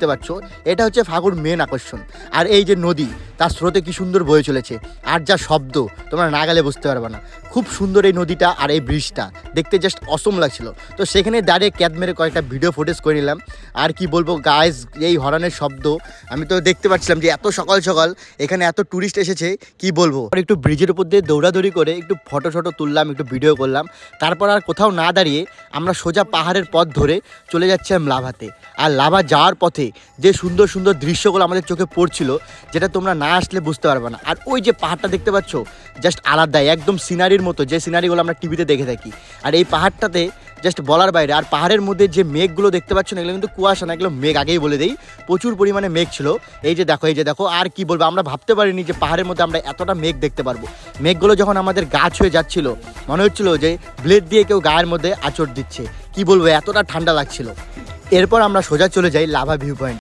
দেখতে পাচ্ছ, এটা হচ্ছে ফাগুর মেন আকর্ষণ। আর এই যে নদী, তার স্রোতে কি সুন্দর বয়ে চলেছে, আর যা শব্দ তোমরা না গেলে বুঝতে পারবে না। খুব সুন্দর এই নদীটা আর এই ব্রিজটা দেখতে জাস্ট অসম লাগছিল। তো সেখানে দাঁড়িয়ে ক্যাদ মেরে কয়েকটা ভিডিও ফুটেজ করে নিলাম। আর কি বলবো গাইস, এই হর্নের শব্দ আমি তো দেখতে পাচ্ছিলাম যে এত সকাল সকাল এখানে এত টুরিস্ট এসেছে, কি বলবো। আর একটু ব্রিজের উপর দিয়ে দৌড়াদৌড়ি করে একটু ফটো তুললাম, একটু ভিডিও করলাম। তারপর আর কোথাও না দাঁড়িয়ে আমরা সোজা পাহাড়ের পথ ধরে চলে যাচ্ছিলাম লাভাতে। আর লাভা যাওয়ার পথে যে সুন্দর সুন্দর দৃশ্যগুলো আমাদের চোখে পড়ছিল, যেটা তোমরা না আসলে বুঝতে পারবে না। আর ওই যে পাহাড়টা দেখতে পাচ্ছ, জাস্ট আলাদাই, একদম সিনারির মতো, যে সিনারিগুলো আমরা টিভিতে দেখে থাকি। আর এই পাহাড়টাতে জাস্ট বলার বাইরে। আর পাহাড়ের মধ্যে যে মেঘগুলো দেখতে পাচ্ছ না, এগুলো কিন্তু কুয়াশা না, এগুলো মেঘ। আগেই বলে দেই, প্রচুর পরিমাণে মেঘ ছিল। এই যে দেখো। আর কি বলবো, আমরা ভাবতে পারিনি যে পাহাড়ের মধ্যে আমরা এতটা মেঘ দেখতে পারবো। মেঘগুলো যখন আমাদের গা ছুঁয়ে যাচ্ছিল, মনে হচ্ছিল যে ব্লেড দিয়ে কেউ গায়ের মধ্যে আঁচড় দিচ্ছে। কি বলবো, এতটা ঠান্ডা লাগছিল। এরপর আমরা সোজা চলে যাই লাভা ভিউ পয়েন্ট।